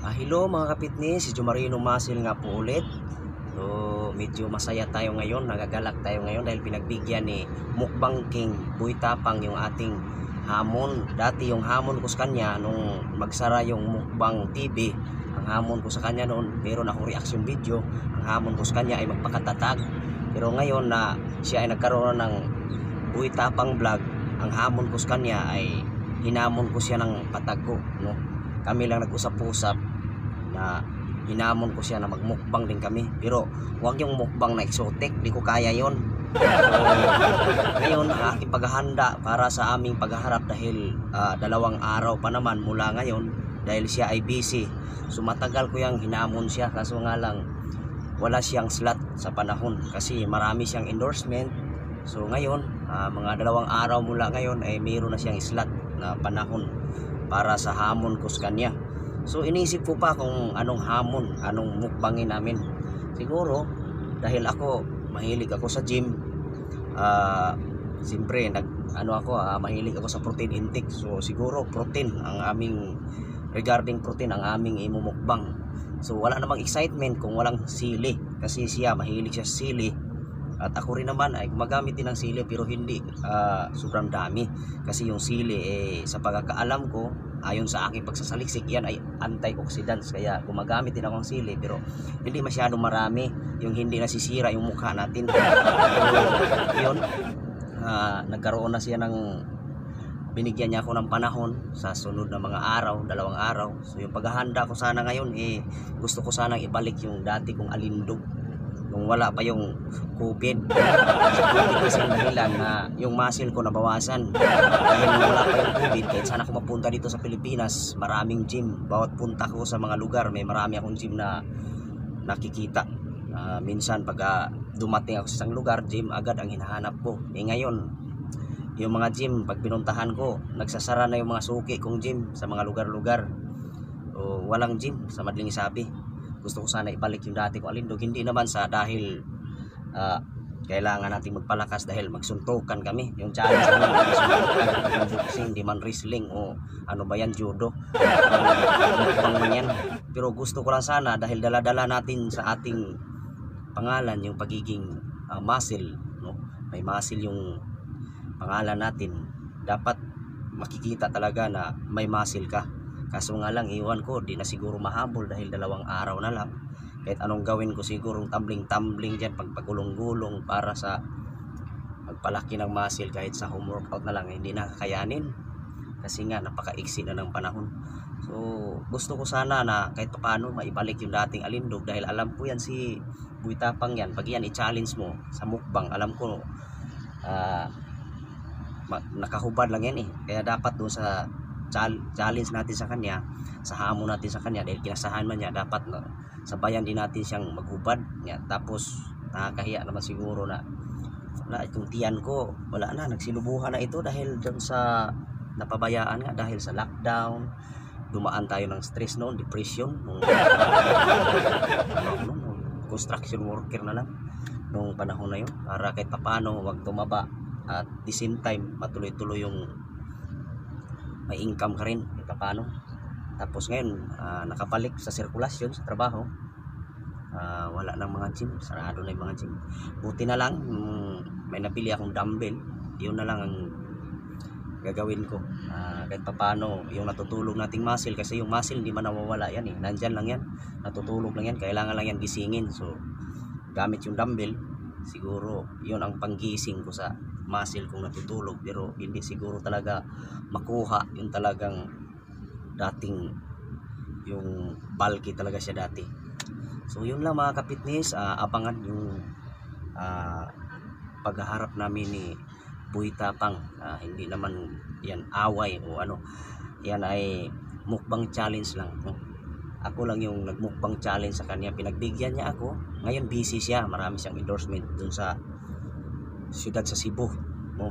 Hello mga kapitnis, si Jomarino Masil nga po ulit. So medyo masaya tayo ngayon, nagagalak tayo ngayon dahil pinagbigyan ni Mukbang King Boy Tapang yung ating hamon. Dati yung hamon ko sa kanya nung magsara yung Mukbang TV, ang hamon ko sa kanya noon, meron akong reaction video, ang hamon ko sa kanya ay magpakatatag. Pero ngayon na siya ay nagkaroon ng Boy Tapang vlog, ang hamon ko sa kanya ay hinamon ko siya ng patago, no? Kami lang nag-usap-usap na hinamon ko siya na magmukbang din kami, pero huwag yung mukbang na exotic, di ko kaya yon. Ngayon ang aking paghahanda para sa aming paghaharap dahil 2 araw pa naman mula ngayon dahil siya ay busy. So matagal ko yung hinamon siya, kaso nga lang wala siyang slot sa panahon kasi marami siyang endorsement. So ngayon mga 2 araw mula ngayon ay mayroon na siyang slot na panahon para sa hamon ko sa kanya. So iniisip ko pa kung anong hamon, anong mukbangin namin. Siguro dahil ako mahilig ako sa gym, siyempre mahilig ako sa protein intake. So siguro protein ang aming, regarding protein ang aming imumukbang. So wala namang excitement kung walang sili, kasi siya mahilig siya sa sili. At ako rin naman ay gumagamit din ng sili, pero hindi sobrang dami, kasi yung sili sa pagkakaalam ko, ayon sa aking pagsasaliksik, yan ay antioxidants, kaya gumagamit din ako ng sili, pero hindi masyadong marami, yung hindi nasisira yung mukha natin. So, yun, nagkaroon na siya ng, binigyan niya ako ng panahon sa sunod na mga araw, 2 araw. So yung paghahanda ko sana ngayon, gusto ko sanang ibalik yung dati kong alindog nung wala pa yung COVID. Kasi ang dahilan na yung muscle ko nabawasan dahil wala pa yung COVID. Kahit sana ako mapunta dito sa Pilipinas, maraming gym. Bawat punta ko sa mga lugar, may marami akong gym na nakikita. Minsan pag dumating ako sa isang lugar, gym agad ang hinahanap ko. Ngayon, yung mga gym, pag pinuntahan ko, nagsasara na yung mga suki kong gym sa mga lugar-lugar. So, walang gym sa Madaling Sabi. Gusto ko sana ibalik yung dati ko alindog, hindi naman sa dahil kailangan natin magpalakas dahil magsuntukan kami. Yung challenge naman, magsuntukan, boxing, di man wrestling o ano ba yan, judo, yan. Pero gusto ko lang sana dahil dala-dala natin sa ating pangalan yung pagiging muscle, no? May muscle yung pangalan natin, dapat makikita talaga na may muscle ka. Kaso nga lang, iwan ko, di na siguro mahabol dahil 2 araw na lang. Kahit anong gawin ko, siguro tumbling-tumbling dyan, pagpagulong-gulong para sa pagpalaki ng muscle, kahit sa home workout na lang, hindi na kakayanin. Kasi nga, napaka-iksi na ng panahon. So, gusto ko sana na kahit paano maibalik yung dating alindog, dahil alam ko yan si Boy Tapang yan. Pag yan i-challenge mo sa mukbang, alam ko nakahubad lang yan Kaya dapat doon sa challenge natin sa kanya, sa hamon natin sa kanya, dahil kinasahan man niya, dapat sabayan din natin siyang maghubad niya. Tapos nakakahiya naman siguro na wala itong tiyan ko, wala na, nagsilubuhan na ito dahil dun sa napabayaan nga, dahil sa lockdown. Dumaan tayo ng stress noon, depression nung construction worker na lang nung panahon na yun, para kahit papano wag tumaba at the same time matuloy-tuloy yung may income ka rin kahit papano. Tapos ngayon nakabalik sa sirkulasyon sa trabaho, wala nang mga gym, sarado na yung mga gym. Buti na lang may nabili akong dumbbell, yun na lang ang gagawin ko. Kahit papano yung natutulog nating muscle, kasi yung muscle hindi man nawawala yan nandyan lang yan, natutulog lang yan, kailangan lang yan gisingin. So gamit yung dumbbell, siguro yun ang panggising ko sa muscle kung natutulog, pero hindi siguro talaga makuha yung talagang dating yung bulky talaga siya dati. So yun lang mga kapitnis, abangan yung paghaharap namin ni Boy Tapang. Hindi naman yan away o ano, yan ay mukbang challenge lang, no? Ako lang yung nagmukbang challenge sa kanya, pinagbigyan niya ako. Ngayon busy siya, marami siyang endorsement dun sa siyudad sa Cebu, no?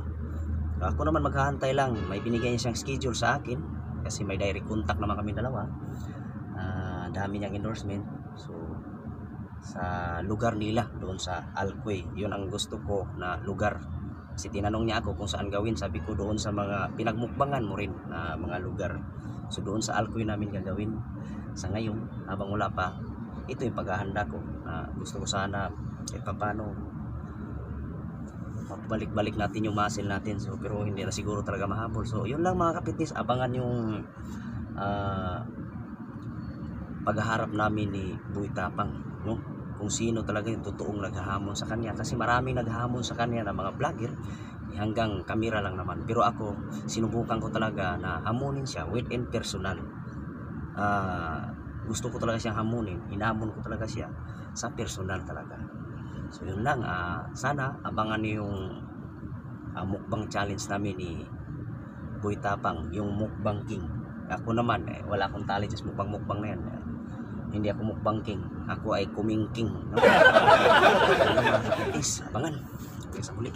Ako naman maghahantay lang, may binigay niya siyang schedule sa akin kasi may direct contact naman kami dalawa. Dami niyang endorsement. So sa lugar nila doon sa Alcoy, yun ang gusto ko na lugar. Kasi tinanong niya ako kung saan gawin, sabi ko doon sa mga pinagmukbangan mo rin na mga lugar. So doon sa Alcoy namin gagawin sa ngayon, habang wala pa. Ito yung paghahanda ko na gusto ko sana paano balik-balik natin yung muscle natin. So pero hindi na siguro talaga mahabol. So yun lang mga kapitis, abangan yung paghaharap namin ni Boy Tapang, no? Kung sino talaga yung totoong naghahamon sa kanya, kasi maraming naghahamon sa kanya na mga vlogger, hanggang kamera lang naman. Pero ako, sinubukan ko talaga na hamunin siya within personal. Gusto ko talaga siyang hamunin, hinamon ko talaga siya sa personal talaga. So yun lang, sana abangan niyo yung mukbang challenge namin ni Boy Tapang, yung mukbang king. Ako naman, wala akong talent sa mukbang na yan. Hindi ako mukbang king, ako ay kuming king, no? Abangan, sa muli.